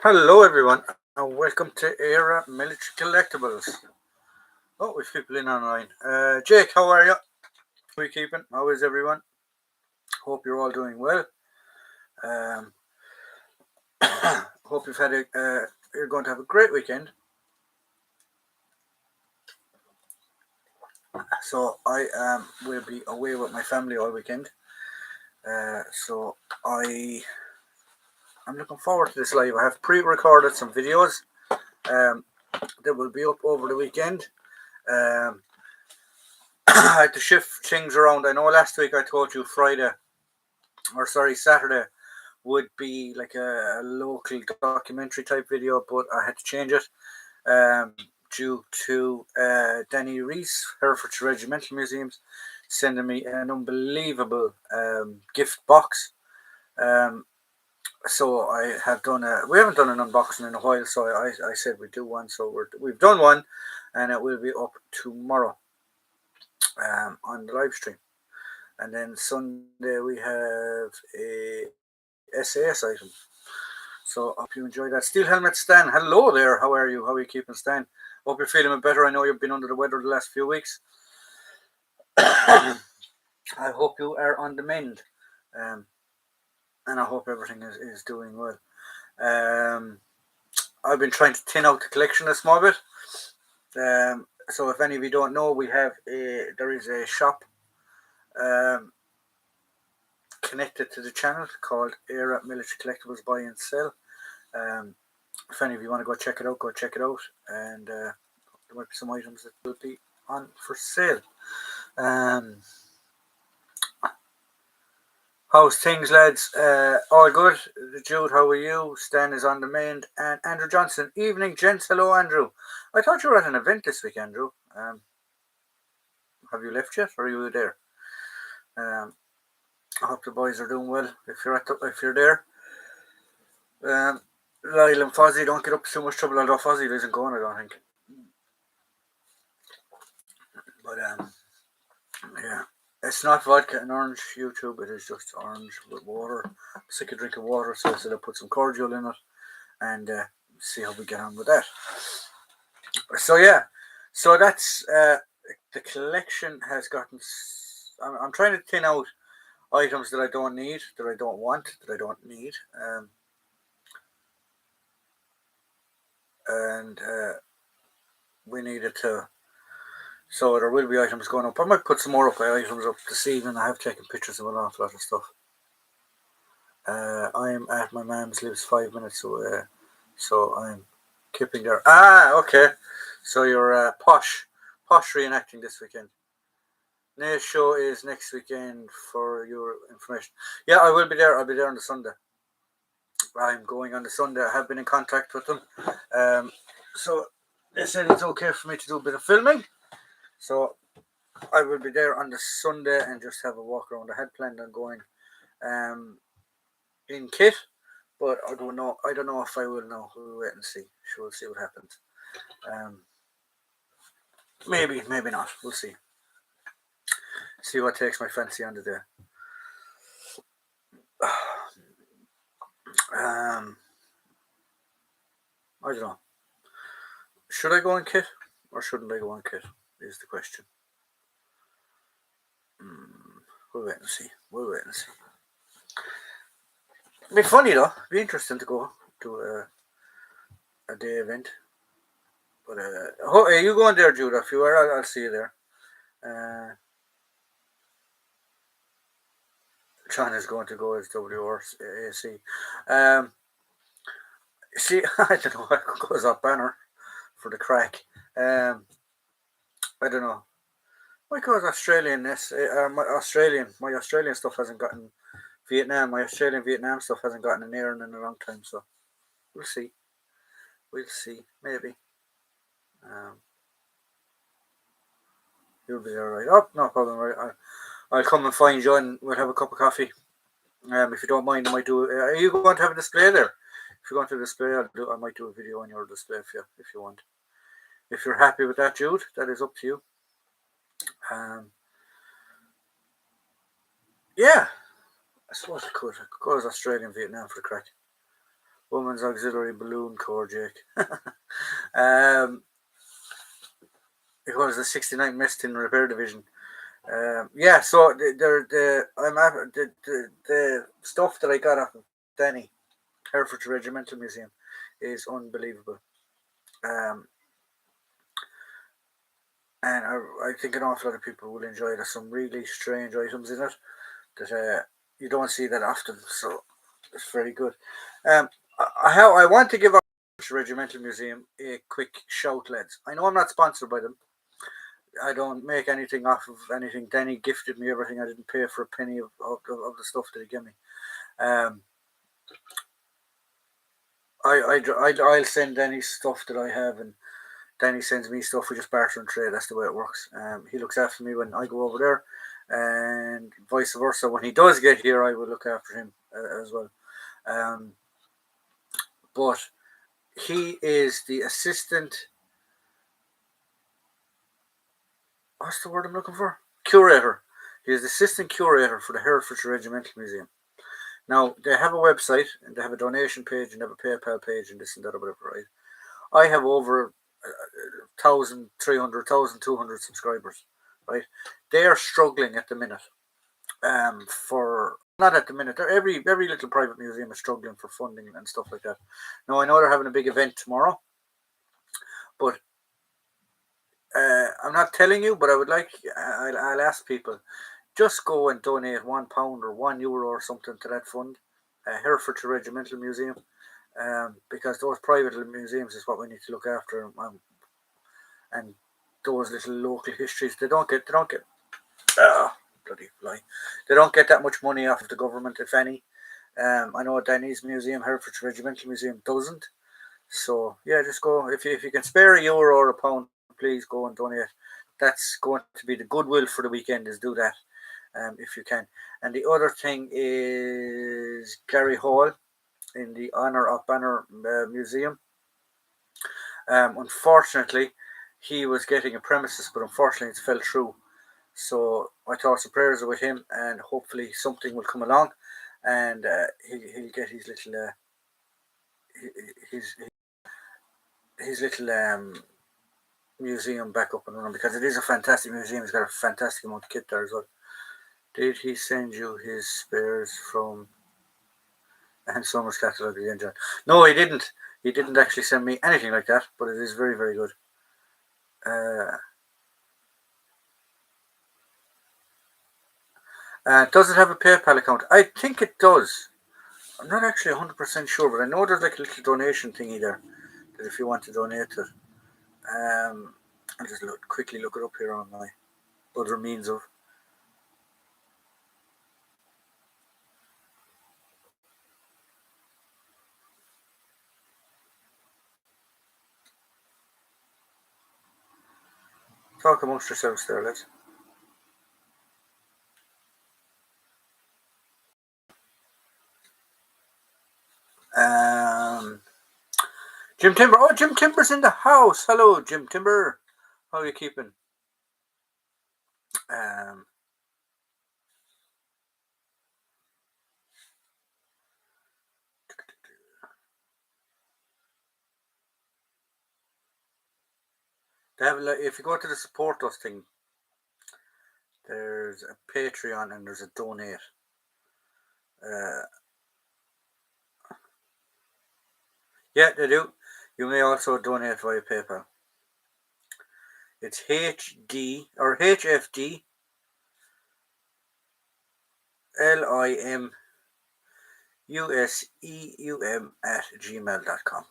Hello, everyone, and welcome to Era Military Collectibles. Oh, we've people in online. Jake, how are you? How are you keeping? How is everyone? Hope you're all doing well. Um, hope you're going to have a great weekend. So I will be away with my family all weekend. So I'm looking forward to this live. I have pre-recorded some videos um, that will be up over the weekend. Um, I had to shift things around. I know last week I told you Saturday would be like a local documentary type video, but I had to change it due to Danny Reese, Herefordshire Regimental Museums, sending me an unbelievable gift box. Um, so I have done we haven't done an unboxing in a while, so I said we'd do one. So we've done one, and it will be up tomorrow on the live stream. And then Sunday we have a SAS item. So I hope you enjoy that. Steel Helmet Stan, hello there. How are you? How are you keeping, Stan? Hope you're feeling better. I know you've been under the weather the last few weeks. I hope you are on the mend. Um, and I hope everything is doing well. I've been trying to thin out the collection a small bit. So if any of you don't know, there is a shop connected to the channel called Era Military Collectibles Buy and Sell. If any of you want to go check it out, go check it out. And there might be some items that will be on for sale. How's things, lads? All good. Jude, how are you? Stan is on the mend. And Andrew Johnson. Evening, gents. Hello, Andrew. I thought you were at an event this week, Andrew. Have you left yet, or are you there? I hope the boys are doing well. If you're there, Lyle and Fozzie, don't get up too much trouble. Although Fozzie isn't going, I don't think. But yeah, it's not vodka and orange. YouTube, it is just orange with water. Sick of drinking water, so I said I put some cordial in it, and see how we get on with that. So yeah, so that's the collection has gotten. I'm trying to thin out items that I don't need, that I don't want, that I don't need, and we needed to. So there will be items going up. I might put some more items up this evening. I have taken pictures of an awful lot of stuff. I'm at my mum's, lives 5 minutes away, so I'm keeping there. Okay. So you're posh reenacting this weekend. Next show is next weekend for your information. Yeah, I will be there. I'll be there on the Sunday. I'm going on the Sunday. I have been in contact with them. So they said it's okay for me to do a bit of filming. So I will be there on the Sunday and just have a walk around. I had planned on going in kit, but I don't know if I will now. We'll wait and see. Sure, we'll see what happens. Maybe not. We'll see. See what takes my fancy on the day. I don't know. Should I go in kit or shouldn't I go in kit? Is the question. We'll wait and see. It'd be funny though. It'd be interesting to go to a day event. But are you going there, Judah? If you are, I'll see you there. John is going to go as WRAC. See, I don't know what goes up banner for the crack. I don't know. Because my Australian stuff hasn't gotten Vietnam. My Australian Vietnam stuff hasn't gotten an air in a long time. So we'll see. Maybe. You'll be all right. Oh, no problem. Right. I'll come and find you, and we'll have a cup of coffee. If you don't mind, I might do. Are you going to have a display there? If you're going to display, I might do a video on your display if you want. If you're happy with that, Jude, that is up to you. Yeah, I suppose I could go as Australian Vietnam for the crack. Women's Auxiliary Balloon Corps, Jake. It was the 69th Meston Repair Division. Yeah, so the stuff that I got off of Danny, Herefordshire Regimental Museum, is unbelievable. And I think an awful lot of people will enjoy it. There's some really strange items in it that you don't see that often, so it's very good. I want to give our Regimental Museum a quick shout, lads. I know I'm not sponsored by them. I don't make anything off of anything. Danny gifted me everything. I didn't pay for a penny of the stuff that he gave me. I'll send Danny stuff that I have, and Danny sends me stuff. We just barter and trade. That's the way it works. He looks after me when I go over there, and vice versa. When he does get here, I will look after him as well. But he is the assistant. What's the word I'm looking for? Curator. He is the assistant curator for the Herefordshire Regimental Museum. Now, they have a website, and they have a donation page, and they have a PayPal page, and this and that, or whatever, right? I have over 1,300, 1,200 subscribers, right? They are struggling at the minute. Not at the minute. Every little private museum is struggling for funding and stuff like that. Now, I know they're having a big event tomorrow, but I'm not telling you, but I would like, I'll ask people, just go and donate £1 or €1 or something to that fund, Herefordshire Regimental Museum, because those private museums is what we need to look after, and those little local histories, they don't get bloody fly. They don't get that much money off of the government, if any. I know Danny's museum, Herefordshire Regimental Museum, doesn't. So yeah, just go if you can spare €1 or £1. Please go and donate. That's going to be the goodwill for the weekend. Is do that, if you can. And the other thing is Gary Hall in the Honor of Banner Museum. Unfortunately, he was getting a premises, but unfortunately it fell through. So my thoughts and prayers are with him, and hopefully something will come along, and he'll get his little his little museum back up and running, because it is a fantastic museum. He's got a fantastic amount of kit there as well. Did he send you his spares from and Summers catalogue again, John? No, he didn't. He didn't actually send me anything like that, but it is very, very good. Does it have a PayPal account? I think it does. I'm not actually 100% sure, but I know there's like a little donation thingy there that if you want to donate to it. I'll just quickly look it up here on my other means of. Talk amongst yourselves there, lads. Jim Timber. Oh, Jim Timber's in the house. Hello, Jim Timber. How are you keeping? They have, if you go to the support us thing, there's a Patreon and there's a donate. Yeah, they do. You may also donate via PayPal. It's HD or HFD LIMUSEUM@gmail.com.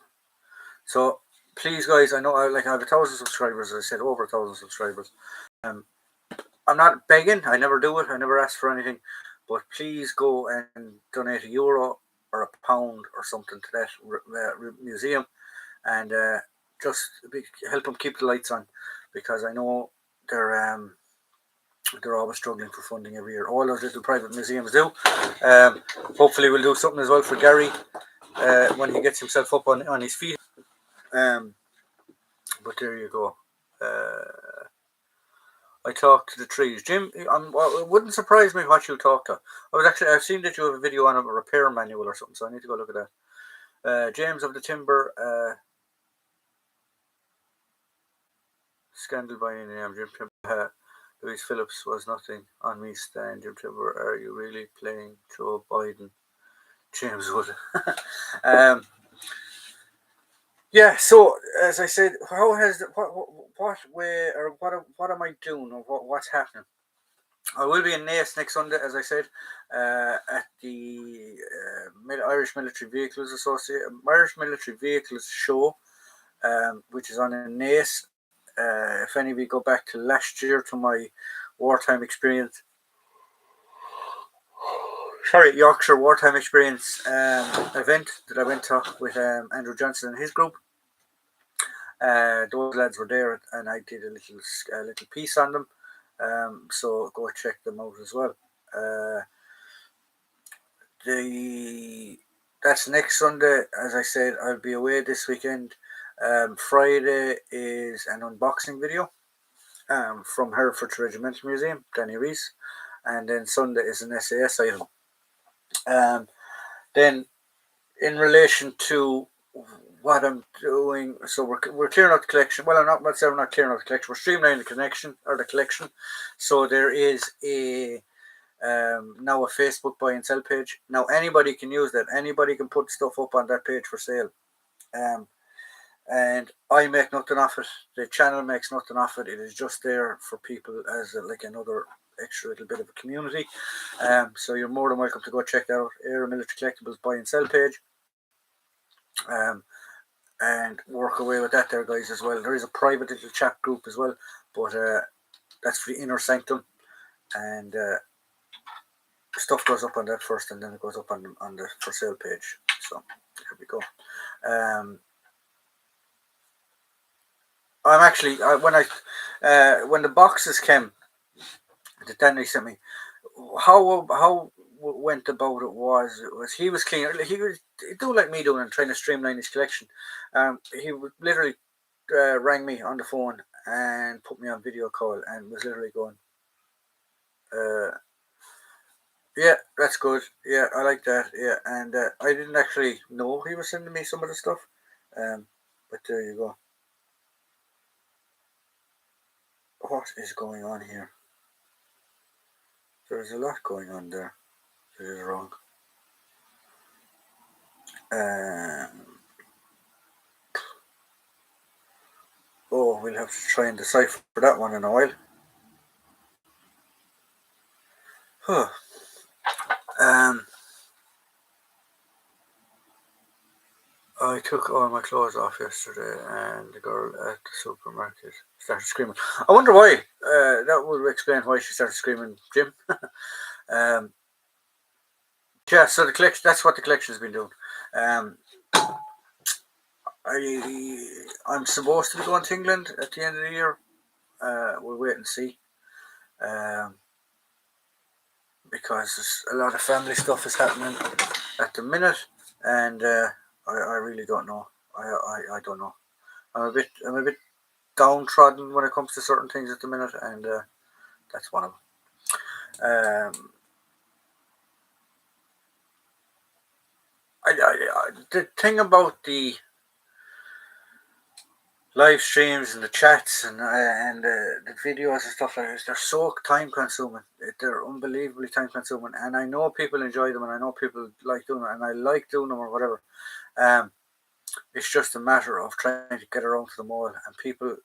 So please, guys, I know I have 1,000 subscribers. As I said, over 1,000 subscribers. I'm not begging. I never do it. I never ask for anything. But please go and donate €1 or £1 or something to that museum, and just help them keep the lights on, because I know they're always struggling for funding every year. All those little private museums do. Hopefully we'll do something as well for Gary when he gets himself up on his feet. But there you go. I talk to the trees. Jim, it wouldn't surprise me what you talk to. I've seen that you have a video on a repair manual or something, so I need to go look at that. James of the Timber, scandal by any name. Jim Timber, Louise Phillips was nothing on me stand. Jim Timber, are you really playing Joe Biden? James Wood. Yeah, so as I said, how has what way or what am I doing or what's happening? I will be in Naas next Sunday, as I said, at the Irish Military Vehicles Association, Irish Military Vehicles Show, which is on in Naas. If any of you go back to last year to my wartime experience, Yorkshire Wartime Experience event that I went to with Andrew Johnson and his group. Those lads were there, and I did a little piece on them. So go check them out as well. That's next Sunday. As I said, I'll be away this weekend. Friday is an unboxing video from Herefordshire Regimental Museum, Danny Rees, and then Sunday is an SAS item. Then, in relation to what I'm doing, so we're clearing out the collection. Well, I'm not saying we're not clearing out the collection. We're streamlining the collection. So there is now a Facebook buy and sell page. Now anybody can use that. Anybody can put stuff up on that page for sale. And I make nothing off it. The channel makes nothing off it. It is just there for people as like another extra little bit of a community. So you're more than welcome to go check that out. Air Military Collectibles buy and sell page. And work away with that there, guys, as well. There is a private little chat group as well, but that's for the inner sanctum, and stuff goes up on that first, and then it goes up on the for sale page. So here we go. I'm actually when the boxes came that Danny sent me, how went about it was he was clean. He was do like me doing and trying to streamline his collection. He would literally rang me on the phone and put me on video call and was literally going, yeah, that's good. Yeah, I like that. Yeah, and I didn't actually know he was sending me some of the stuff. But there you go. What is going on here? There's a lot going on there. That is wrong. Oh, we'll have to try and decipher that one in a while. Huh. I took all my clothes off yesterday, and the girl at the supermarket started screaming. I wonder why. That would explain why she started screaming, Jim. Yeah, so the collection. That's what the collection's been doing. I'm supposed to be going to England at the end of the year. We'll wait and see. Because there's a lot of family stuff is happening at the minute, and I really don't know. I don't know. I'm a bit downtrodden when it comes to certain things at the minute, and that's one of them. The thing about the live streams and the chats and the videos and stuff like this, they're so time consuming. They're unbelievably time consuming, and I know people enjoy them, and I know people like doing it, and I like doing them or whatever. It's just a matter of trying to get around to them all, and people.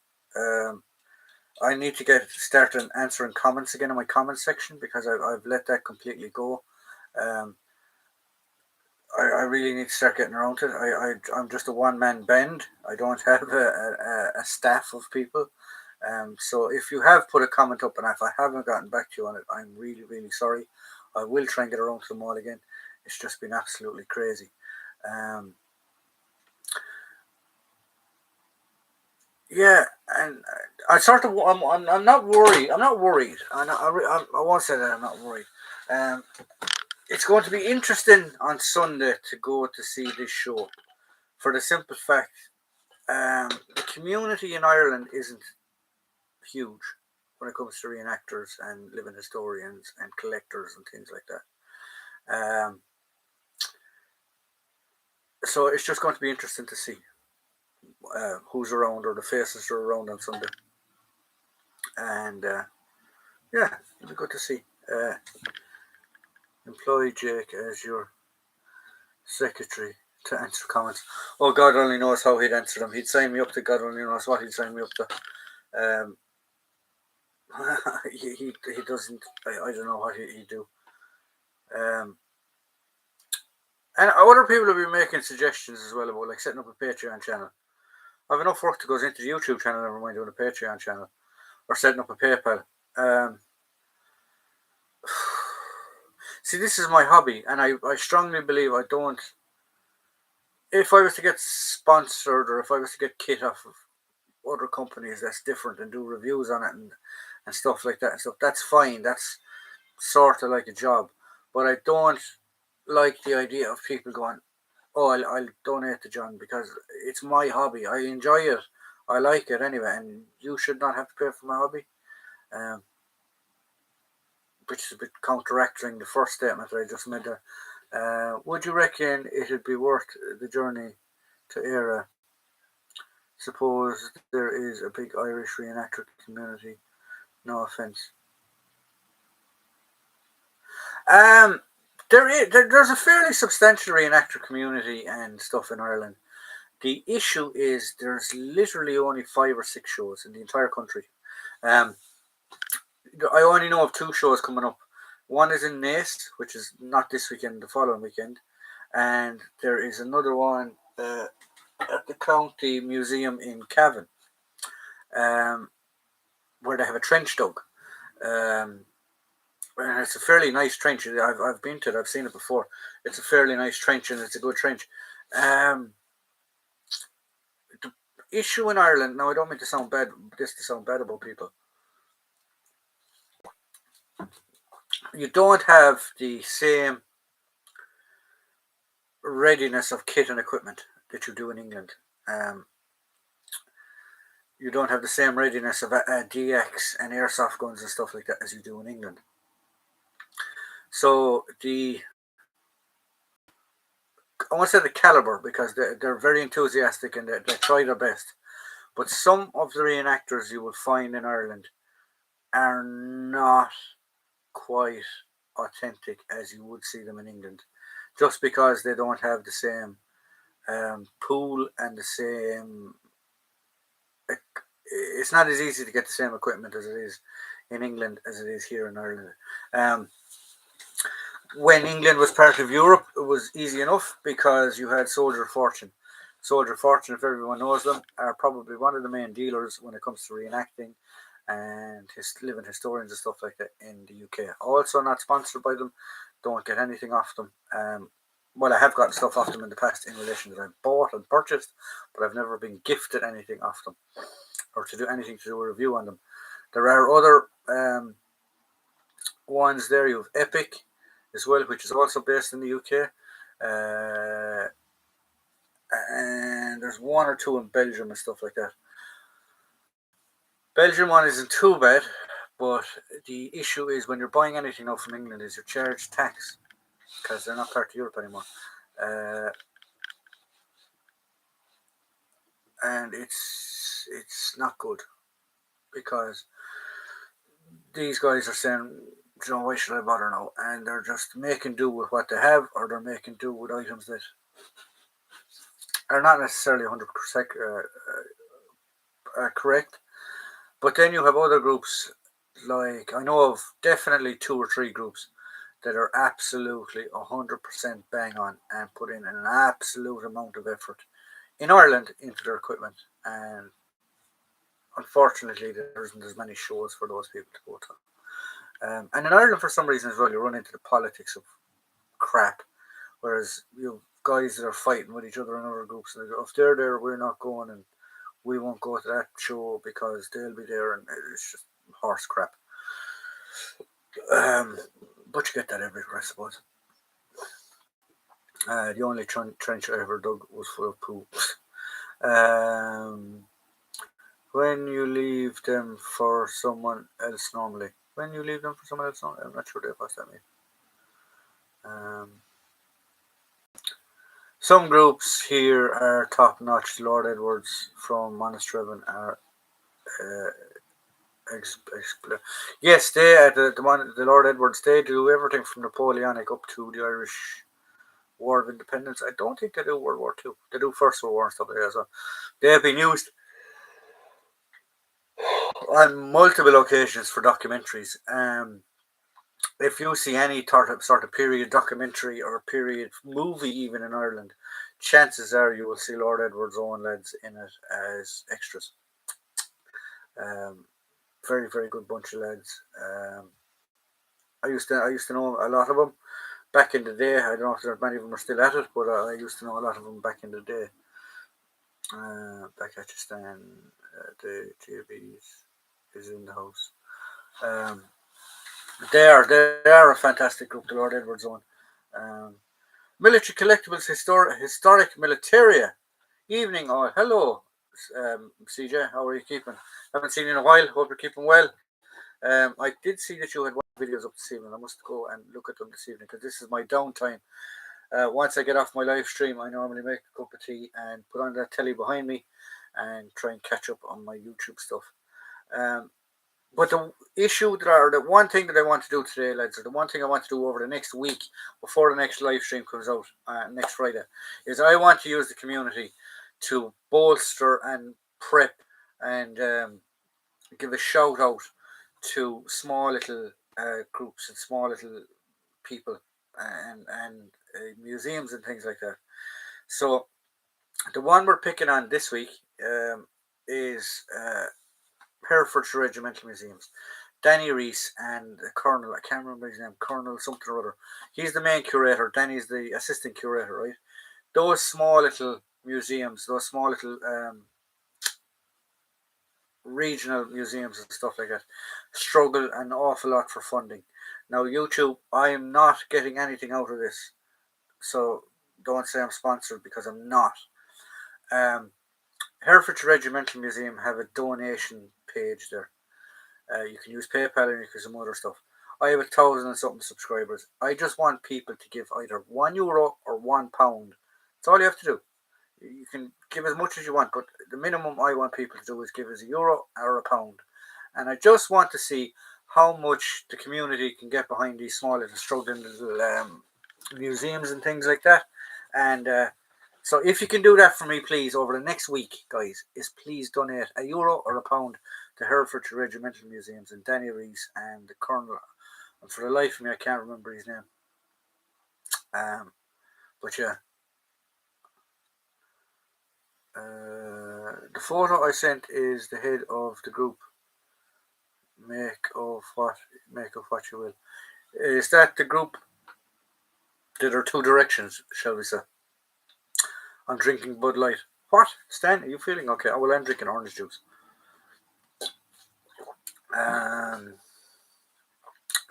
I need to start answering comments again in my comments section because I've let that completely go. I really need to start getting around to it. I'm just a one-man band. I don't have a staff of people. So if you have put a comment up and if I haven't gotten back to you on it, I'm really, really sorry. I will try and get around to them all again. It's just been absolutely crazy. Yeah, and I sort of I'm not worried. I'm not worried. I won't say that I'm not worried. It's going to be interesting on Sunday to go to see this show, for the simple fact, the community in Ireland isn't huge when it comes to reenactors and living historians and collectors and things like that. So it's just going to be interesting to see who's around or the faces are around on Sunday. And yeah, it'll be good to see. Employ Jake as your secretary to answer comments. Oh, God only knows how he'd answer them. He'd sign me up to God only knows what he'd sign me up to. He doesn't. I don't know what he'd do. And other people have been making suggestions as well about like setting up a Patreon channel. I have enough work that goes into the YouTube channel, never mind doing a Patreon channel or setting up a PayPal. See, this is my hobby, and I strongly believe I don't. If I was to get sponsored or if I was to get kit off of other companies that's different and do reviews on it and stuff like that and stuff, that's fine. That's sort of like a job. But I don't like the idea of people going, oh, I'll donate to John because it's my hobby. I enjoy it. I like it anyway, and you should not have to pay for my hobby. Which is a bit counteracting the first statement that I just made there. Would you reckon it'd be worth the journey to Era? Suppose there is a big Irish reenactor community. No offense. There's a fairly substantial reenactor community and stuff in Ireland. The issue is there's literally only 5 or 6 shows in the entire country. I only know of 2 shows coming up. One is in Naas, which is not this weekend, the following weekend. And there is another one at the County Museum in Cavan, where they have a trench dug. And it's a fairly nice trench. I've been to it. I've seen it before. It's a fairly nice trench, and it's a good trench. The issue in Ireland, now I don't mean to sound bad about people. You don't have the same readiness of kit and equipment that you do in England. You don't have the same readiness of DX and airsoft guns and stuff like that as you do in England. So I want to say the caliber, because they're very enthusiastic and they try their best. But some of the reenactors you will find in Ireland are not quite authentic as you would see them in England, just because they don't have the same pool and the same. It's not as easy to get the same equipment as it is in England as it is here in Ireland. When England was part of Europe, it was easy enough because you had Soldier of Fortune. Soldier of Fortune, if everyone knows them, are probably one of the main dealers when it comes to reenacting and living historians and stuff like that in the UK. Also not sponsored by them, don't get anything off them. Well, I have gotten stuff off them in the past in relation that I've bought and purchased, but I've never been gifted anything off them or to do anything to do a review on them. There are other ones there. You have Epic as well, which is also based in the UK. And there's 1 or 2 in Belgium and stuff like that. Belgium one isn't too bad, but the issue is when you're buying anything now from England is you're charged tax because they're not part of Europe anymore. And it's not good because these guys are saying, why should I bother now? And they're just making do with what they have, or they're making do with items that are not necessarily 100% correct. But then you have other groups, like I know of definitely 2 or 3 groups that are absolutely 100% bang on and put in an absolute amount of effort in Ireland into their equipment. And unfortunately, there isn't as many shows for those people to go to. And in Ireland, for some reason as well, you run into the politics of crap. Whereas you have guys that are fighting with each other in other groups, and they go, if they're there, we're not going, and we won't go to that show because they'll be there, and it's just horse crap. But you get that everywhere, I suppose. The only trench I ever dug was full of poo. When you leave them for someone else normally. When you leave them for someone else normally? I'm not sure what that means. Some groups here are top notch. Lord Edwards from Monasterevin are uh, yes, they the Lord Edwards, they do everything from Napoleonic up to the Irish War of Independence. I don't think they do World War Two. They do First World War and stuff like that. So they have been used on multiple occasions for documentaries. If you see any sort of period documentary or period movie, even in Ireland, chances are you will see Lord Edward's own lads in it as extras. Um, very very good bunch of lads. I used to know a lot of them back in the day. I don't know if there many of them are still at it, but I used to know a lot of them back in the day. Back at Stan, the JBs is in the house. Um, they are a fantastic group, the Lord Edward's Own. Um, Military Collectibles, Historic Militaria. Evening all. Hello, CJ. How are you keeping? Haven't seen you in a while. Hope you're keeping well. I did see that you had videos up this evening. I must go and look at them this evening because this is my downtime. Once I get off my live stream, I normally make a cup of tea and put on that telly behind me and try and catch up on my YouTube stuff. But the one thing that I want to do today, lads, or the one thing I want to do over the next week before the next live stream comes out next Friday, is I want to use the community to bolster and prep and give a shout out to small little groups and small little people and museums and things like that. So the one we're picking on this week is Herefordshire Regimental Museums. Danny Reese and the Colonel, I can't remember his name, Colonel something or other. He's the main curator, Danny's the assistant curator, right? Those small little museums, those small little regional museums and stuff like that struggle an awful lot for funding. Now, YouTube, I am not getting anything out of this, so don't say I'm sponsored because I'm not. Herefordshire Regimental Museum have a donation page there. You can use PayPal and you can some other stuff. I have 1,000 and something subscribers. I just want people to give either €1 or £1. That's all you have to do. You can give as much as you want, but the minimum I want people to do is give us €1 or £1. And I just want to see how much the community can get behind these small little struggling little museums and things like that. And so if you can do that for me, please, over the next week, guys, is please donate €1 or £1 to Herefordshire Regimental Museums and Danny Reese and the Colonel. And for the life of me, I can't remember his name. But yeah. The photo I sent is the head of the group. Make of what you will. Is that the group? There are two directions, shall we say? I'm drinking Bud Light. What? Stan, are you feeling okay? Oh, well, I'm drinking orange juice.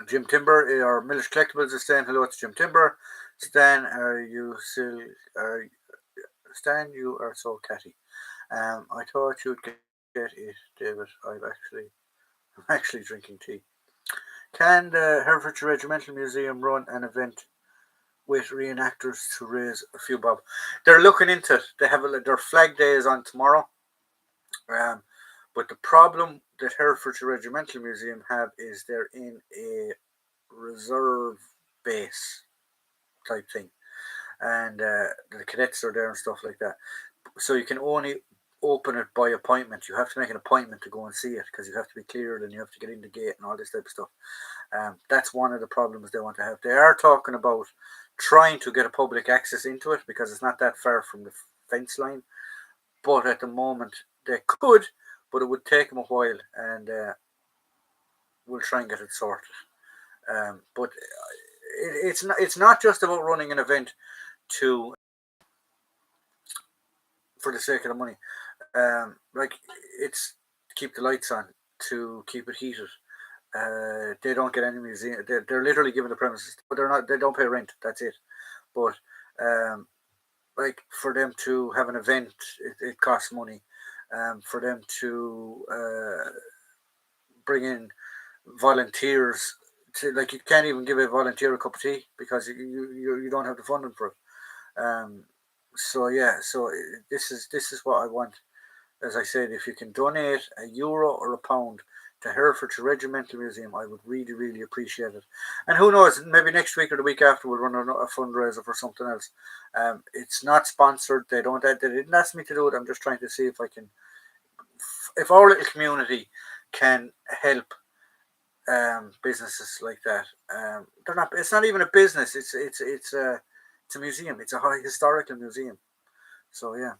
Jim Timber, or Miller's Collectibles is saying hello to Jim Timber. Stan, Stan, you are so catty. I thought you'd get it, David. I'm actually drinking tea. Can the Herefordshire Regimental Museum run an event with reenactors to raise a few bob? They're looking into it. They have their flag day is on tomorrow. But the problem that Herefordshire Regimental Museum have is they're in a reserve base type thing, and the cadets are there and stuff like that. So you can only open it by appointment. You have to make an appointment to go and see it because you have to be cleared and you have to get in the gate and all this type of stuff. That's one of the problems they want to have. They are talking about trying to get a public access into it because it's not that far from the fence line. But at the moment they could, but it would take them a while, and we'll try and get it sorted. But it's not just about running an event for the sake of the money. Like it's to keep the lights on, to keep it heated. They don't get any museum. They're literally given the premises, but they're not. They don't pay rent. That's it. But like for them to have an event, it costs money. For them to bring in volunteers, like you can't even give a volunteer a cup of tea because you don't have the funding for it. So yeah, so this is what I want. As I said, if you can donate €1 or £1 to Herefordshire Regimental Museum, I would really, really appreciate it. And who knows, maybe next week or the week after we'll run a fundraiser for something else. It's not sponsored. They didn't ask me to do it. I'm just trying to see if I can, if our little community can help businesses like that. They're not. It's not even a business. It's a museum. It's a historical museum. So yeah.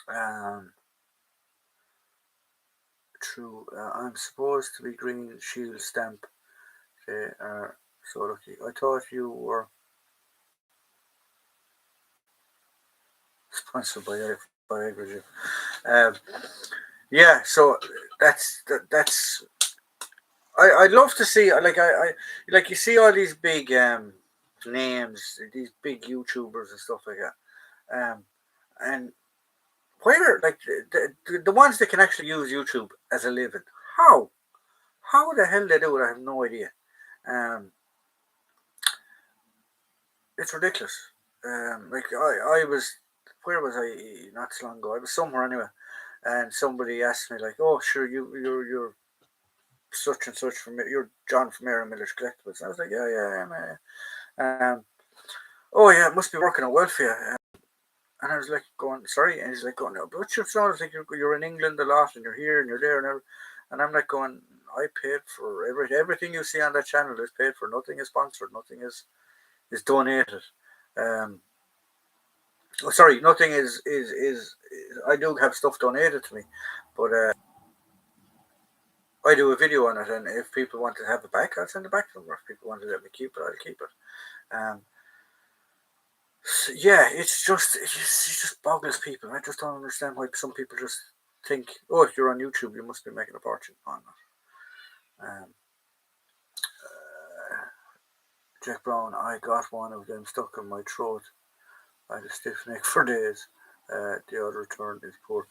Um, True. I'm supposed to be Green Shield stamp. They are so lucky. I thought you were sponsored by Agrigen. Um, yeah. So that's. I'd love to see I like you see all these big names, these big YouTubers and stuff like that. And where like the ones that can actually use YouTube as a living, how how the hell they do it, I have no idea. Um, it's ridiculous. Like I was, where was I not so long ago? I was somewhere anyway, and somebody asked me like, "Oh, sure, you're such and such from you're John from Aaron Miller's Collectibles." And I was like, "Yeah, yeah, yeah, oh yeah, it must be working out well for you." And I was like, "Going, sorry," and he's like, "Going, no, but you sound like you're in England a lot, and you're here and you're there and everything." And I'm like, "Going, I paid for everything you see on that channel is paid for. Nothing is sponsored. Nothing is donated." Um, oh, sorry, nothing is. I do have stuff donated to me, but I do a video on it, and if people want to have it back, I'll send it back to them. Or if people want to let me keep it, I'll keep it. Yeah, it just boggles people. I just don't understand why some people just think, oh, if you're on YouTube, you must be making a fortune on it. Jack Brown, I got one of them stuck in my throat. I had a stiff neck for days. The other turn is poor.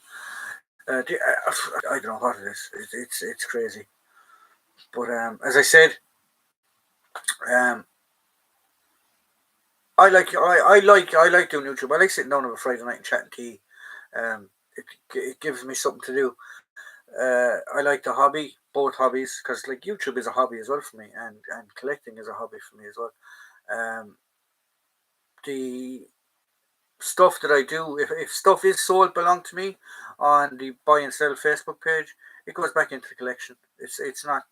I don't know what it is. It's crazy. But as I said, um, I like doing YouTube. I like sitting down on a Friday night and chatting tea. It gives me something to do. I like the hobby, both hobbies, because like YouTube is a hobby as well for me, and collecting is a hobby for me as well. Um, the stuff that I do, if stuff is sold belong to me on the buy and sell Facebook page, it goes back into the collection. It's not.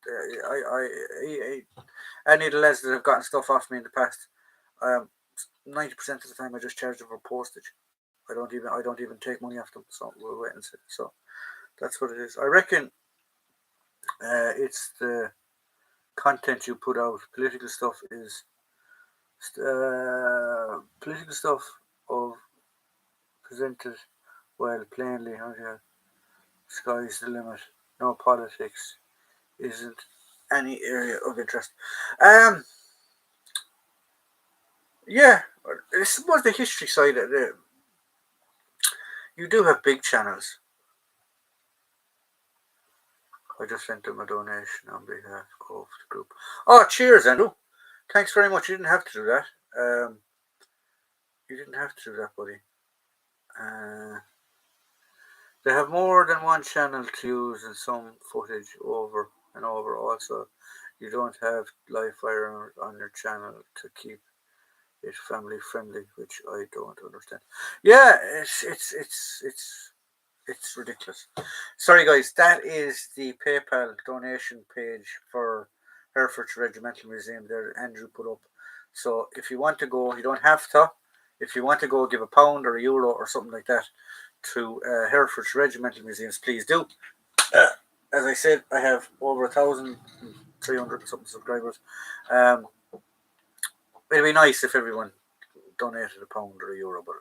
Any of the lads that have gotten stuff off me in the past, 90% of the time I just charge them for postage. I don't even take money off them. So we'll wait and see. So that's what it is. I reckon it's the content you put out. Political stuff of presented well plainly. Okay, sky's the limit. No politics isn't any area of interest. Um, yeah, I suppose the history side of it. You do have big channels. I just sent them a donation on behalf of the group. Oh, cheers, Andrew. Thanks very much. You didn't have to do that. You didn't have to do that, buddy. They have more than one channel to use and some footage over and over. Also, you don't have live fire on your channel to keep it family friendly, which I don't understand. Yeah, it's ridiculous. Sorry, guys. That is the PayPal donation page for Herefordshire Regimental Museum that Andrew put up. So if you want to go, you don't have to. If you want to go, give £1 or €1 or something like that to Herefordshire Regimental Museums, please do. As I said, I have over 1,300 something subscribers. Um, it'd be nice if everyone donated £1 or €1, but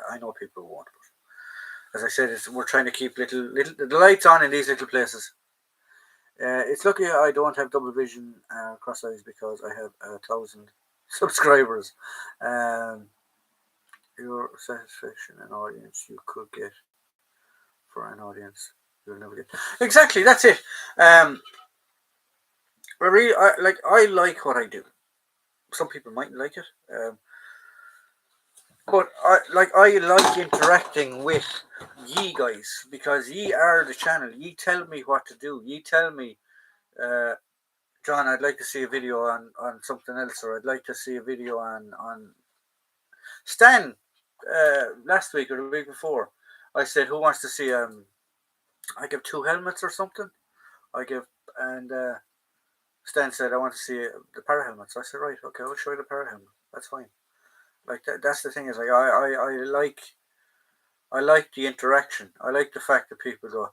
I know people won't. But as I said, we're trying to keep little the lights on in these little places. It's lucky I don't have double vision cross eyes because I have 1,000 subscribers. Your satisfaction and audience you could get for an audience you'll never get. Exactly, that's it. I like what I do. Some people mightn't like it. But I like interacting with ye guys because ye are the channel. Ye tell me what to do. Ye tell me, uh, John, I'd like to see a video on something else, or I'd like to see a video on Stan. Last week or the week before, I said, "Who wants to see?" I give 2 helmets or something. I give and Stan said, "I want to see the para helmets." I said, "Right, okay, I'll show you the para helmet. That's fine." Like that's the thing is like I like the interaction. I like the fact that people go,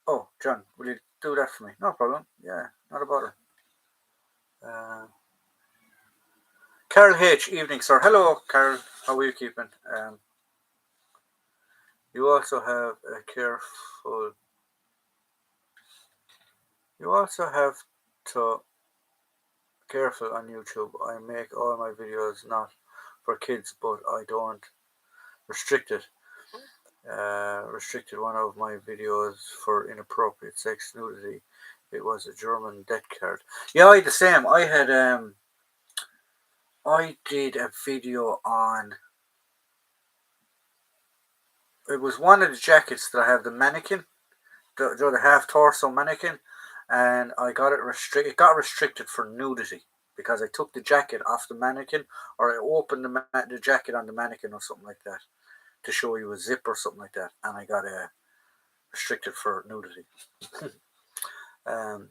"Oh, John, will you do that for me?" No problem. Yeah, not a bother. Uh, Carol H. Evening, sir. Hello, Carol. How are you keeping? You also have a careful. You also have to careful on YouTube. I make all my videos not for kids, but I don't restrict it. Restricted one of my videos for inappropriate sex nudity. It was a German debt card. Yeah, I the same. I did a video on. It was one of the jackets that I have the mannequin, the half torso mannequin, and I got it restricted. It got restricted for nudity because I took the jacket off the mannequin, or I opened the jacket on the mannequin or something like that to show you a zip or something like that, and I got restricted for nudity. um,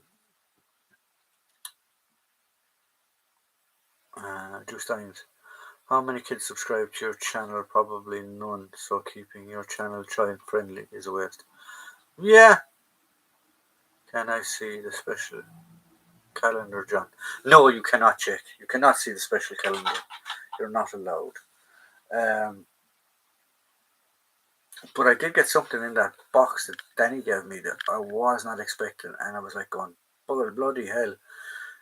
Juice Times. How many kids subscribe to your channel? Probably none. So keeping your channel child friendly is a waste. Yeah. Can I see the special calendar, John? No, you cannot, Jake. You cannot see the special calendar. You're not allowed. Um, but I did get something in that box that Danny gave me that I was not expecting, and I was like going, bloody hell.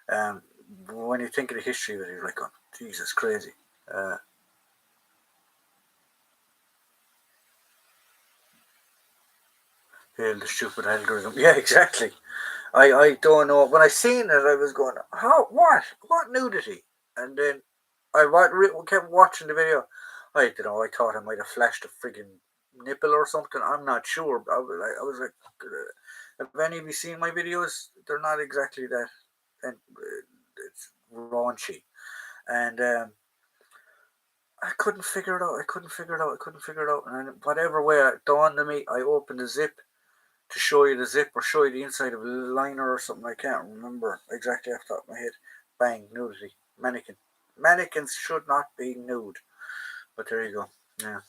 Um, when you think of the history of it, you're like going, Jesus, crazy. Uh, Hail the stupid algorithm. Yeah, exactly. I don't know. When I seen it, I was going, how? What nudity? And then kept watching the video. I don't know. I thought I might have flashed a frigging nipple or something. I'm not sure. I was like, have any of you seen my videos? They're not exactly that. And it's raunchy. And I couldn't figure it out. I couldn't figure it out. I couldn't figure it out. And whatever way it dawned on me, I opened the zip to show you the zip or show you the inside of a liner or something. I can't remember exactly off the top of my head. Bang, nudity. Mannequin. Mannequins should not be nude. But there you go. Yeah.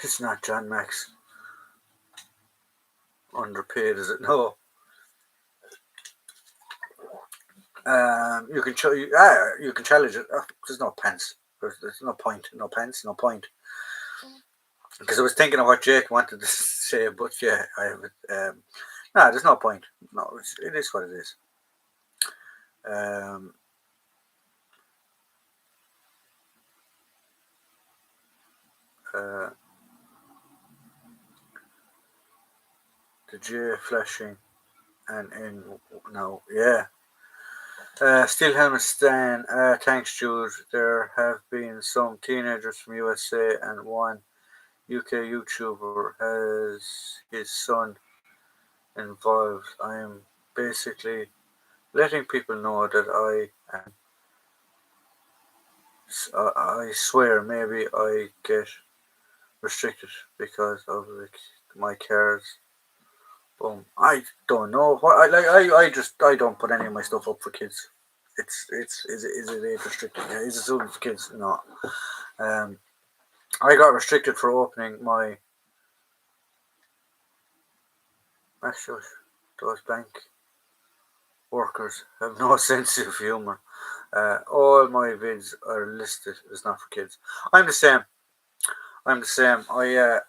It's not John Max. Underpaid, is it? No. You can you can challenge it. There's no pence. There's no point. No pence. No point. Because I was thinking of what Jake wanted to say, but yeah, I have it. No, there's no point. No, it is what it is. Um, uh, the J flashing and in now, yeah. Steel helmet Stan. Thanks, Jude. There have been some teenagers from USA, and one UK YouTuber has his son involved. I am basically letting people know that I swear maybe I get restricted because of my cars. Boom. I don't know what I don't put any of my stuff up for kids. Is it age restricted? Yeah, is it suitable for kids? No. Um, I got restricted for opening my actually those bank workers have no sense of humour. All my vids are listed as not for kids. I'm the same. I'm the same. I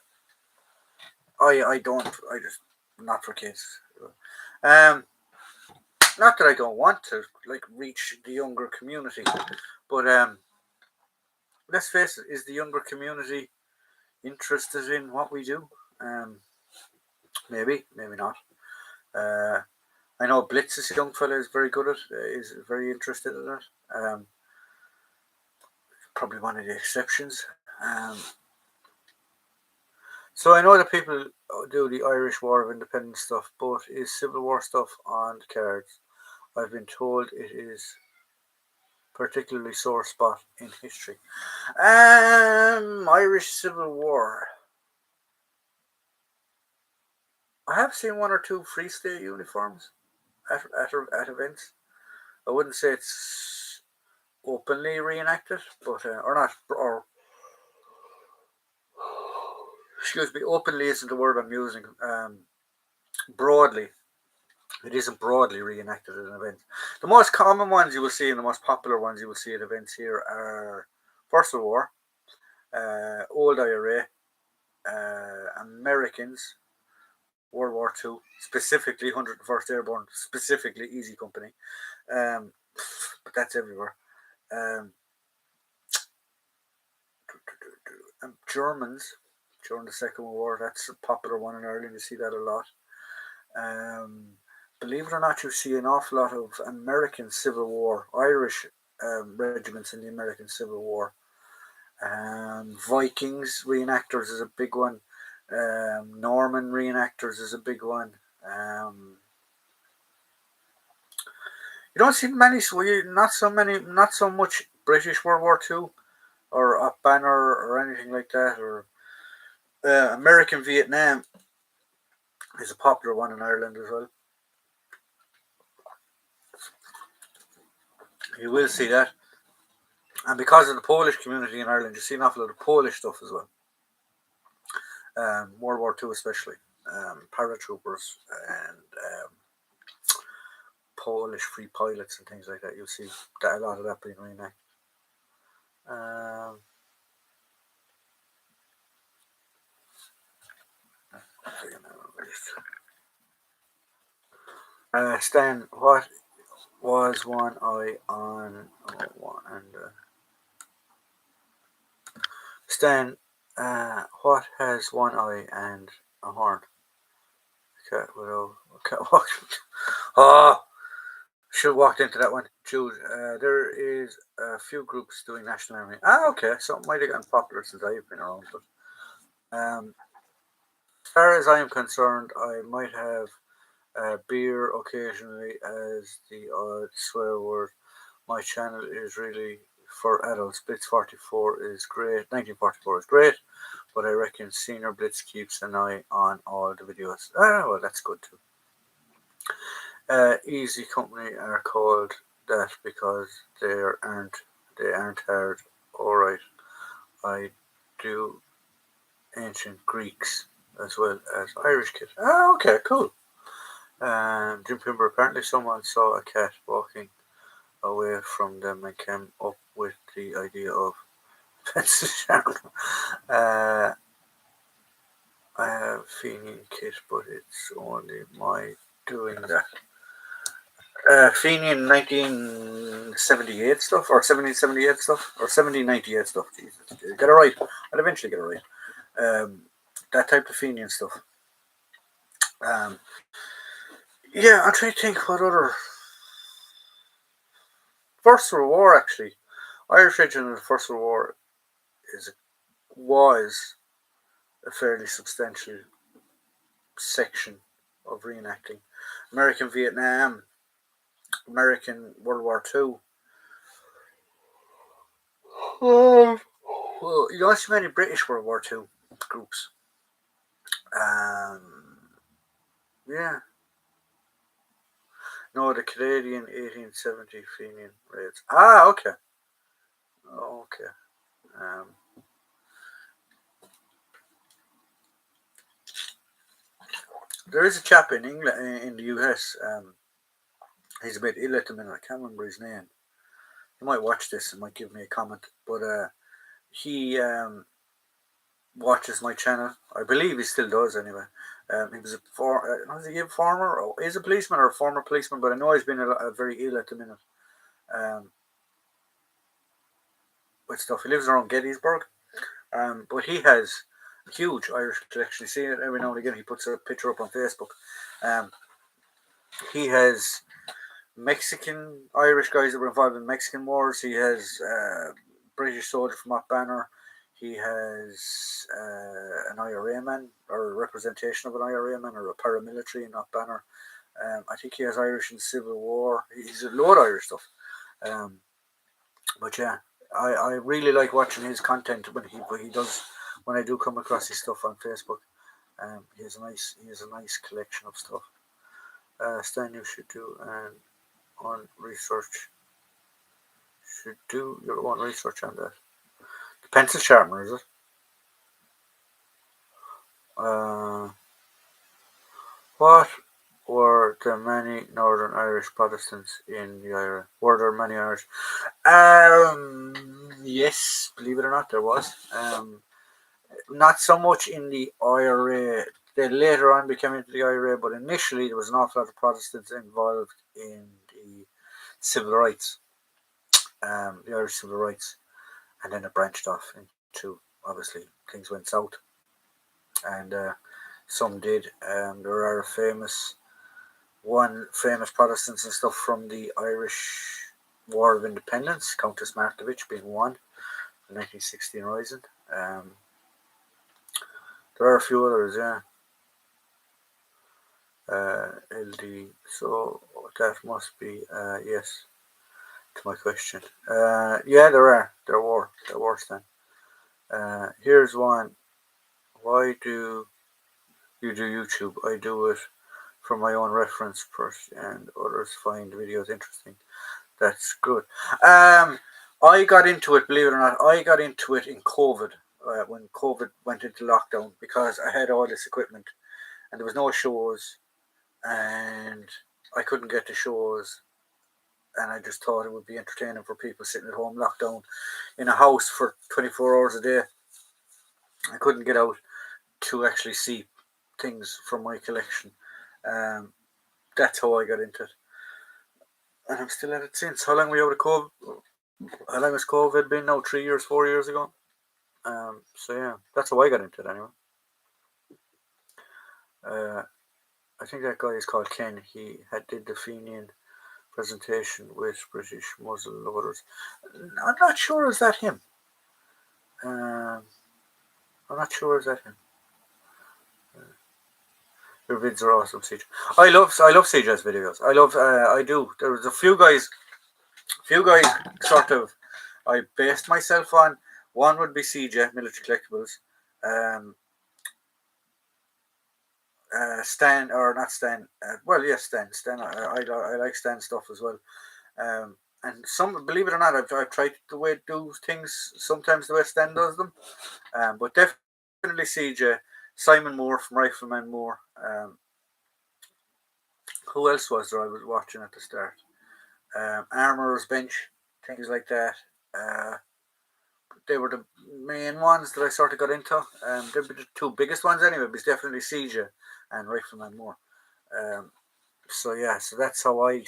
don't. I just not for kids. Um, Not that I don't want to like reach the younger community, but let's face it, is the younger community interested in what we do? Maybe, maybe not. Uh, I know Blitz, this young fella, is very good at. Is very interested in it. Probably one of the exceptions. So I know that people do the Irish War of Independence stuff, but is Civil War stuff on the cards? I've been told it is particularly sore spot in history. Irish Civil War. I have seen one or two Free State uniforms at events. I wouldn't say it's openly reenacted, but or not, or excuse me, openly isn't the word I'm using. Broadly, it isn't broadly reenacted at an event. The most common ones you will see and the most popular ones you will see at events here are First World War, Old IRA, Americans, World War II, specifically 101st Airborne, specifically Easy Company. But that's everywhere. Germans during the Second World War, that's a popular one in Ireland. You see that a lot. Believe it or not, you see an awful lot of American Civil War, Irish regiments in the American Civil War. Vikings reenactors is a big one. Norman reenactors is a big one. You don't see many, not so much British World War II or Up Banner or anything like that, or American Vietnam is a popular one in Ireland as well. You will see that. And because of the Polish community in Ireland, you see an awful lot of Polish stuff as well. World War II especially. Paratroopers and Polish free pilots and things like that. You'll see that, a lot of that being reenacted. Stan, what was one eye on Stan, what has one eye and a horn? Cat widow. Cat walked. Oh, should have walked into that one. Jude, there is a few groups doing National Army. Okay, something might have gotten popular since I've been around. But as far as I am concerned, I might have beer occasionally as the odd swear word. My channel is really for adults. Blitz 44 is great. 1944 is great, but I reckon Senior Blitz keeps an eye on all the videos. Well, that's good too. Easy Company are called that because they aren't hard. Alright, I do ancient Greeks as well as Irish kit. Okay, cool. Jim Pimber, apparently someone saw a cat walking away from them and came up with the idea of fence channel. I have Fenian kit, but it's only my doing that. Fenian 1978 stuff, or 1778 stuff, or 1798 stuff. Jesus, get it right. I'll eventually get it right. That type of Fenian stuff. Yeah, I'm trying to think what other. First World War, actually. Irish Regiment in the First World War was a fairly substantial section of reenacting. American Vietnam, American World War II. Well, you don't see many British World War II groups. Yeah. No, the Canadian 1870 Fenian raids. Okay. Okay. There is a chap in England, in the US. He's a bit ill at the minute. I can't remember his name. He might watch this and might give me a comment. But he watches my channel. I believe he still does anyway. He was a former, or is a policeman or a former policeman, but I know he's been very ill at the minute. With stuff. He lives around Gettysburg. But he has a huge Irish collection. You see it every now and again. He puts a picture up on Facebook. He has Mexican Irish guys that were involved in Mexican wars. He has British soldier from Mott Banner. He has an IRA man or a representation of an IRA man or a paramilitary in Mott Banner. I think he has Irish in the Civil War. He's a load of Irish stuff. But yeah, I really like watching his content when he does when I do come across his stuff on Facebook. He has a nice collection of stuff. Stan, you should do on research. Should do your own research on that. The pencil sharpener, is it? What were the many Northern Irish Protestants in the IRA? Were there many Irish? Yes, believe it or not, there was. Not so much in the IRA. They later on became into the IRA, but initially there was an awful lot of Protestants involved in the civil rights, the Irish civil rights, and then it branched off into, obviously, things went south, and some did. There are one famous Protestants and stuff from the Irish War of Independence, Countess Markievicz being one, the 1916 Rising. There are a few others, yeah. LD. So that must be yes to my question. Yeah, there were then. Here's one. Why do you do YouTube? I do it for my own reference first, and others find videos interesting. That's good. I got into it, believe it or not. I got into it in COVID when COVID went into lockdown because I had all this equipment and there was no shows and I couldn't get to shows, and I just thought it would be entertaining for people sitting at home locked down in a house for 24 hours a day. I couldn't get out to actually see things from my collection. That's how I got into it, and I'm still at it since. How long were you out of COVID? How long has COVID been now? 3 years, 4 years ago. So yeah, that's how I got into it anyway. I think that guy is called Ken. He did the Fenian presentation with British muzzle loaders. I'm not sure is that him. I'm not sure is that him. Your vids are awesome, CJ. I love CJ's videos. I do. There was a few guys sort of I based myself on. One would be CJ Military Collectibles. Stan, or not Stan. Well, yes, Stan. I like Stan stuff as well. And some, believe it or not, I've tried the way to do things sometimes the way Stan does them. But definitely CJ, Simon Moore from Rifleman Moore. Who else was there I was watching at the start? Armourer's Bench, things like that. They were the main ones that I sort of got into. They were the two biggest ones anyway, but it's definitely CJ and Rifleman Moore. So yeah, so that's how I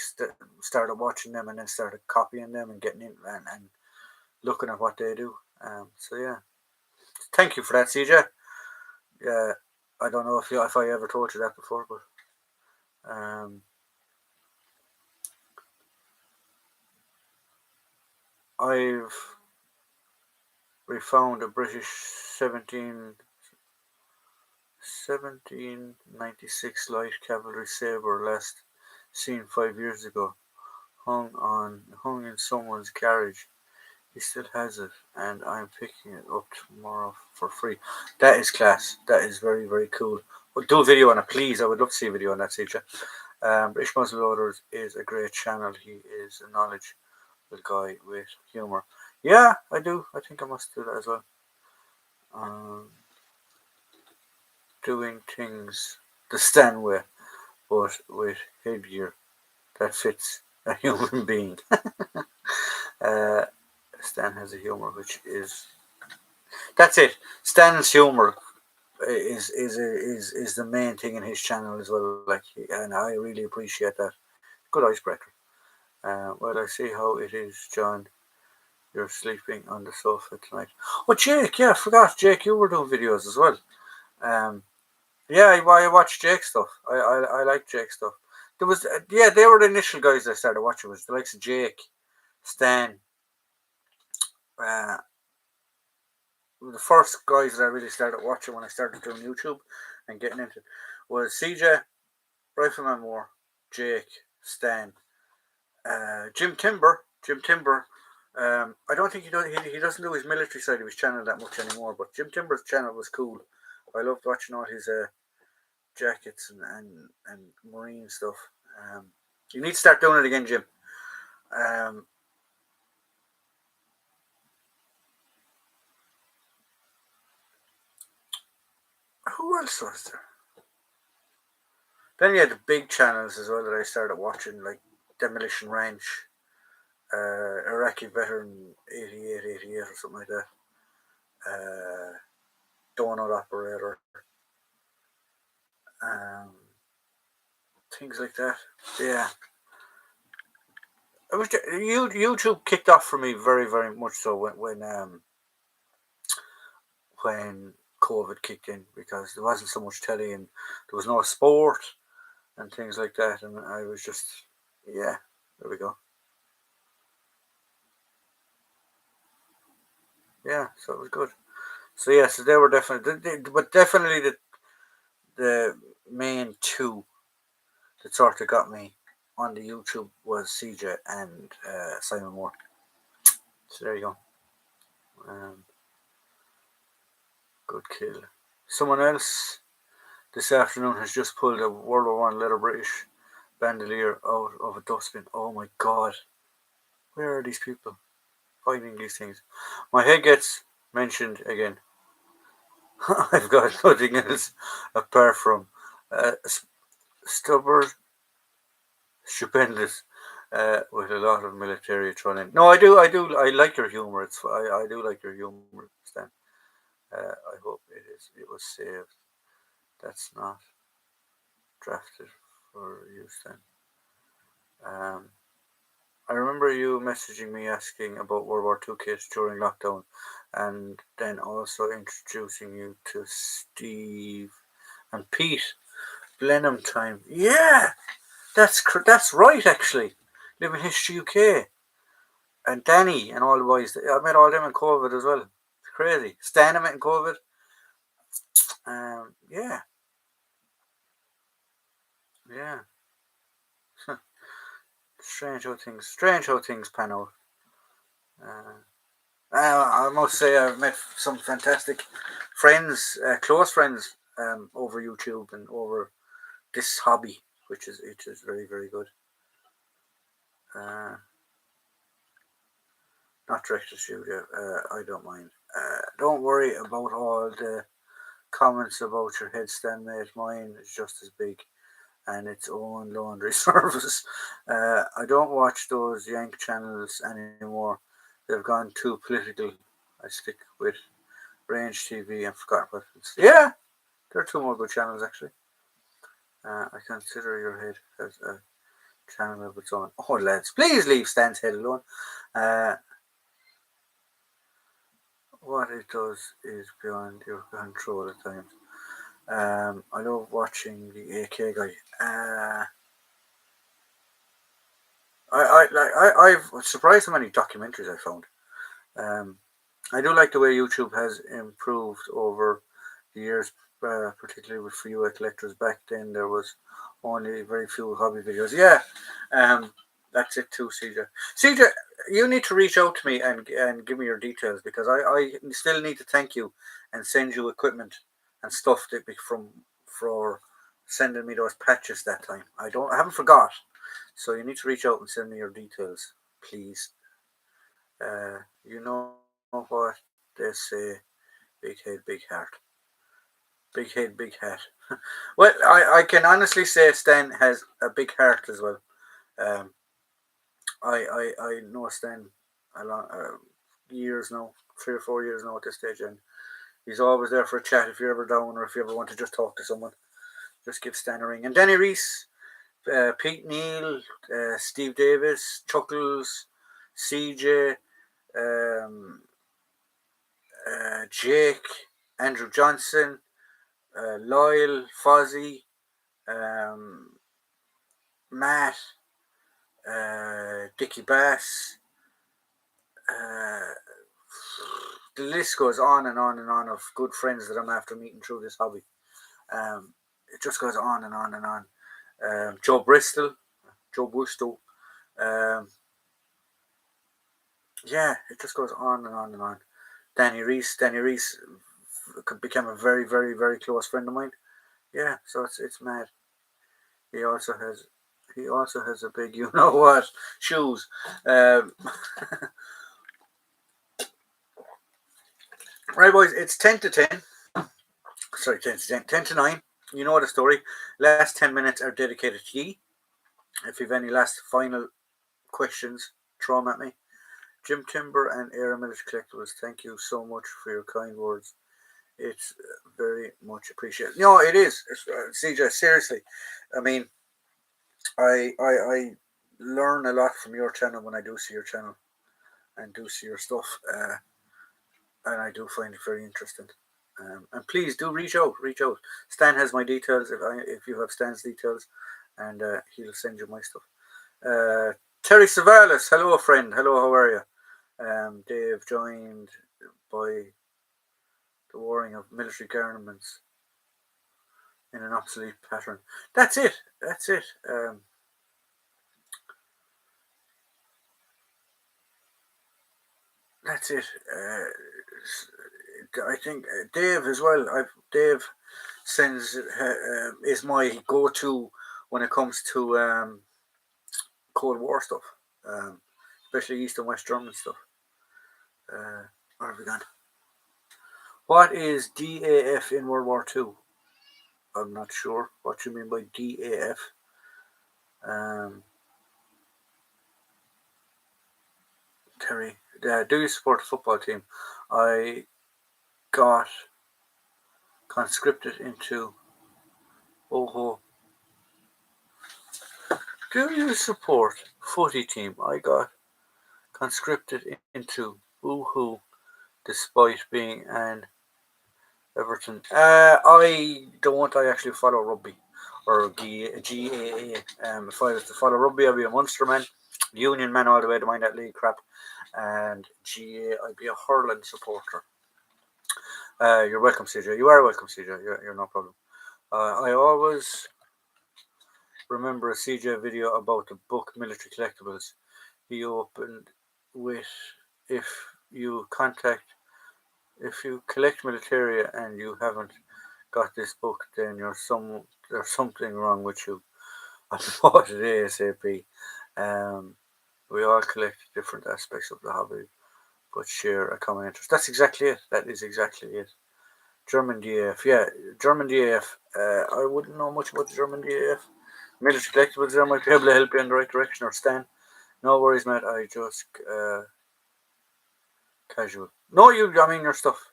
started watching them and then started copying them and getting in and looking at what they do. So yeah, thank you for that, CJ. Yeah, I don't know if I ever told you that before, but we found a British 1796 light cavalry sabre last seen 5 years ago, hung in someone's garage. He still has it, and I'm picking it up tomorrow for free. That is class. That is very, very cool. Well, do a video on it, please. I would love to see a video on that, CJ. British Muzzle Loaders is a great channel. He is a knowledgeable guy with humour. Yeah, I do. I think I must do that as well. Doing things the Stan way, but with headgear that fits a human being. Stan has a humour which is. That's it. Stan's humour is the main thing in his channel as well. And I really appreciate that. Good icebreaker. Well, I see how it is, John. You're sleeping on the sofa tonight. Oh, Jake, yeah, I forgot. Jake, you were doing videos as well. Yeah, I watch Jake stuff. I like Jake stuff. There was yeah, they were the initial guys I started watching. Was the likes of Jake, Stan. Uh, the first guys that I really started watching when I started doing YouTube and getting into it was CJ, Rifleman Moore, Jake, Stan, Jim Timber. Jim Timber. I don't think he doesn't do his military side of his channel that much anymore. But Jim Timber's channel was cool. I loved watching all his jackets and marine stuff. You need to start doing it again, Jim. Who else was there? Then you had the big channels as well that I started watching, like Demolition Ranch, Iraqi Veteran 88, 88 or something like that. Donut Operator. Um, Things like that. Yeah. It was YouTube kicked off for me very, very much so when COVID kicked in, because there wasn't so much telly and there was no sport and things like that, and I was just, yeah, there we go. Yeah, so it was good. So yeah, so they were definitely, but definitely the main two that sort of got me on the YouTube was CJ and Simon Moore. So there you go. Good kill. Someone else this afternoon has just pulled a World War One leather British bandolier out of a dustbin. Oh my god. Where are these people finding these things? My head gets mentioned again. I've got nothing else apart from stubborn, stupendous, with a lot of military thrown in. No, I like your humor. I do like your humor, Stan. I hope it was saved. That's not drafted for use then. I remember you messaging me asking about World War II kits during lockdown, and then also introducing you to Steve and Pete. Blenheim time. Yeah, that's right actually. Living History UK and Danny and all the boys. I met all them in COVID as well. It's crazy. Stan I met in COVID. Yeah, yeah. Strange how things pan out. Uh, I must say I've met some fantastic friends, close friends, over YouTube and over this hobby, which is very, very good. Uh, Not director studio. I don't mind. Don't worry about all the comments about your headstand, mate. Mine is just as big and its own laundry service. I don't watch those Yank channels anymore. They've gone too political. I stick with Range TV and Forgotten Weapons. Yeah, there are two more good channels actually. I consider your head as a channel of its own. Oh, lads, please leave Stan's head alone. Uh, what it does is beyond your control at times. I love watching the AK guy. I've surprised how many documentaries I found. Um, I do like the way YouTube has improved over the years, particularly with for collectors. Back then, there was only very few hobby videos. Yeah, that's it too, CJ. CJ, you need to reach out to me and give me your details, because I still need to thank you and send you equipment and stuff that from for sending me those patches that time. I haven't forgot. So you need to reach out and send me your details, please. You know what they say: big head, big heart. Big head, big hat. Well, I can honestly say Stan has a big heart as well. Um, I know Stan a lot, years now, 3 or 4 years now at this stage, and he's always there for a chat if you're ever down or if you ever want to just talk to someone. Just give Stan a ring. And Danny Reese, Pete Neal, Steve Davis, Chuckles, CJ, um, Jake, Andrew Johnson, Loyal, Fozzie, um, Matt, Dickie Bass. The list goes on and on and on of good friends that I'm after meeting through this hobby. It just goes on and on and on. Joe Bristol, Joe Busto. Yeah, it just goes on and on and on. Danny Reese became a very, very, very close friend of mine. Yeah, so it's mad. He also has a big you know what shoes. Right, boys, it's 10 to 10. Sorry, 10 to 10. 10 to 9. You know the story. Last 10 minutes are dedicated to ye. If you've any last final questions, throw them at me. Jim Timber and Era Military Collectibles, thank you so much for your kind words. It's very much appreciated. No, it is. CJ, seriously. I mean, I learn a lot from your channel when I do see your channel and do see your stuff. And I do find it very interesting. And please do reach out. Stan has my details if you have Stan's details, and he'll send you my stuff. Terry Savalas, hello friend. Hello, how are you? Dave joined by the warring of military garments in an obsolete pattern. That's it. That's it. I think Dave as well. Dave sends is my go-to when it comes to Cold War stuff, especially East and West German stuff. Where have we gone? What is DAF in World War II? I'm not sure what you mean by DAF. Terry, do you support the football team? I got conscripted into Oho. Do you support footy team? I got conscripted into Woohoo despite being an Everton. I don't. I actually follow rugby or GAA. If I was to follow rugby, I'd be a Munster man, Union man all the way to mind that league crap, and GAA, I'd be a hurling supporter. You're welcome, CJ. You are welcome, CJ. You're no problem. I always remember a CJ video about the book Military Collectibles. He opened with if you collect militaria and you haven't got this book, then there's something wrong with you. I bought it ASAP. We all collect different aspects of the hobby, but share a common interest. That's exactly it. That is exactly it. German DAF, yeah, German DAF. I wouldn't know much about the German DAF. Military Collectibles, there might be able to help you in the right direction, or Stan. No worries, mate. I just casual. No, I mean your stuff.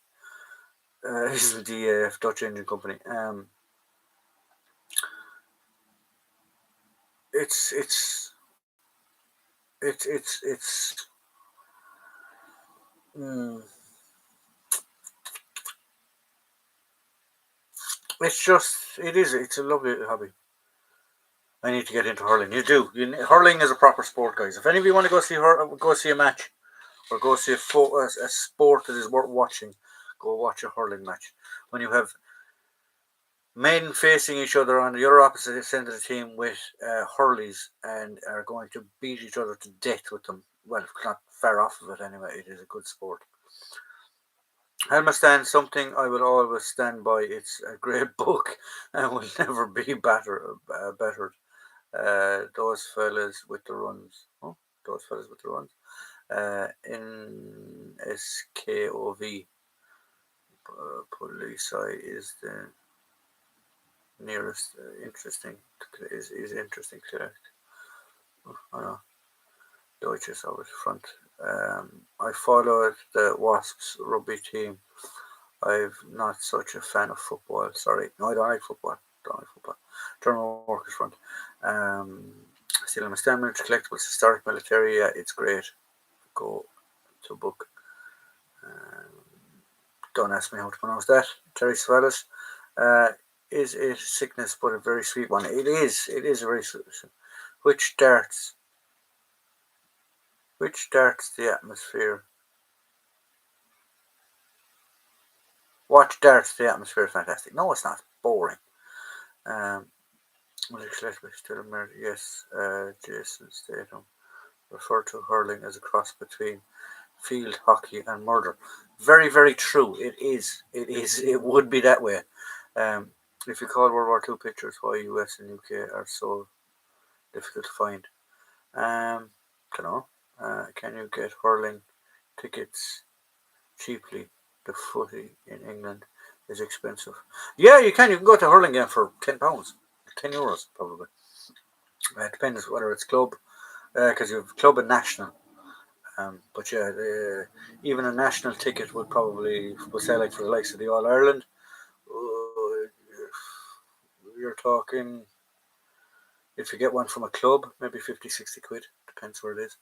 This is the DAF, Dutch Engine Company. It's it's a lovely hobby. I need to get into hurling. You do. Hurling is a proper sport, guys. If any of you want to go see a match, or go see a sport that is worth watching, go watch a hurling match. When you have men facing each other on the other opposite end of the team with hurleys and are going to beat each other to death with them. Well, not far off of it anyway. It is a good sport. Helma Stand, something I will always stand by. It's a great book and will never be bettered. Those fellas with the runs. Oh, those fellas with the runs. In SKOV. Police is the nearest interesting is interesting correct. I know. Deutsches over the front. I followed the Wasps rugby team. I'm not such a fan of football. Sorry, no, I don't like football. German Workers Front. Still in my stand military collectibles, historic military. Yeah, it's great. Go to book. Don't ask me how to pronounce that. Terry Savalas. Is it sickness, but a very sweet one? It is. It is a very Which darts the atmosphere? Watch darts the atmosphere is fantastic. No, it's not. Boring. Yes, Jason Statham referred to hurling as a cross between field hockey and murder. Very, very true. It is. It is. It would be that way. If you call World War II pictures, why US and UK are so difficult to find? Don't know. Can you get hurling tickets cheaply? The footy in England is expensive. Yeah, you can. You can go to a hurling game for £10, €10 probably. It depends whether it's club, because you have club and national. But yeah, even a national ticket would say like for the likes of the All Ireland. You're talking, if you get one from a club, maybe 50, 60 quid. Depends where it is.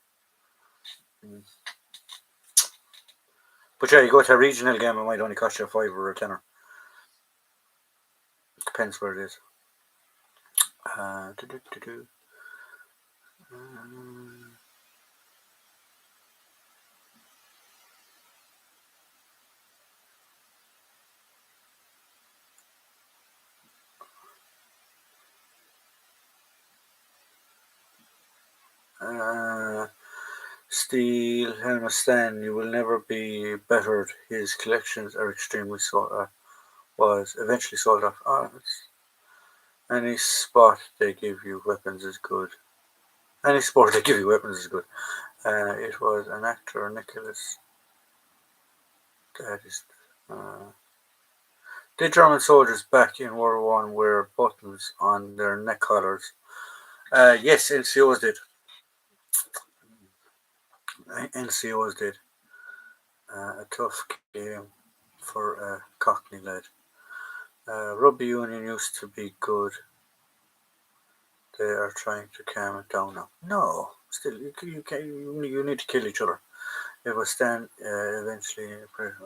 But yeah, you go to a regional game, it might only cost you a £5 or a £10. Depends where it is. Steel Helmastan, you will never be bettered. His collections are extremely was eventually sold off. Any spot they give you weapons is good. Any sport they give you weapons is good. It was an actor, Nicholas. That is. Did German soldiers back in World War One wear buttons on their neck collars? Yes, NCOs did. NCOs did. A tough game for a Cockney lad. Rugby union used to be good. They are trying to calm it down now. No, still you need to kill each other. It was then eventually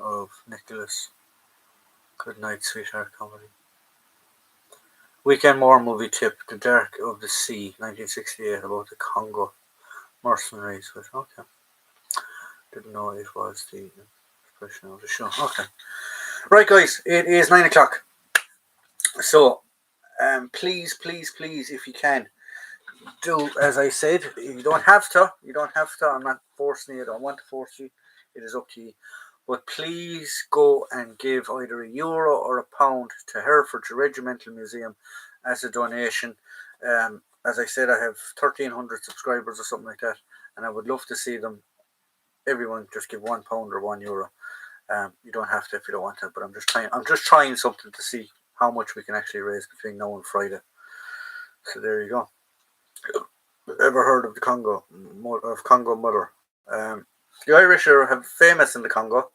of Nicholas. Good night, sweetheart comedy. Weekend more movie tip: The Dark of the Sea, 1968, about the Congo mercenaries. Okay, didn't know it was the expression of the show. Okay, right, guys, it is 9 o'clock. So, please, if you can, do as I said. You don't have to. I'm not forcing you. I don't want to force you. It is up to you. But please go and give either €1 or £1 to Herefordshire Regimental Museum as a donation. As I said, I have 1,300 subscribers or something like that, and I would love to see them. Everyone just give £1 or €1. You don't have to if you don't want to, but I'm just trying something to see how much we can actually raise between now and Friday. So there you go. Ever heard of the Congo Mother? The Irish are famous in the Congo.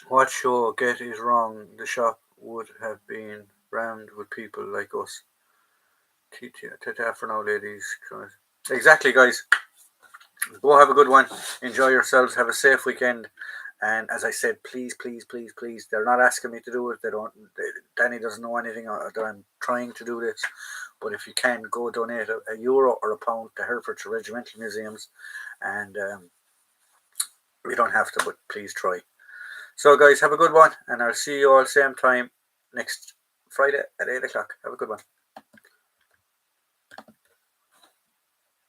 What show get it wrong? The shop would have been rammed with people like us. Tata for now, ladies. Exactly, guys. Go have a good one. Enjoy yourselves. Have a safe weekend. And as I said, please, they're not asking me to do it. Danny doesn't know anything that I'm trying to do this. But if you can, go donate €1 or £1 to Herefordshire Regimental Museums. And you don't have to, but please try. So, guys, have a good one. And I'll see you all same time next Friday at 8 o'clock. Have a good one.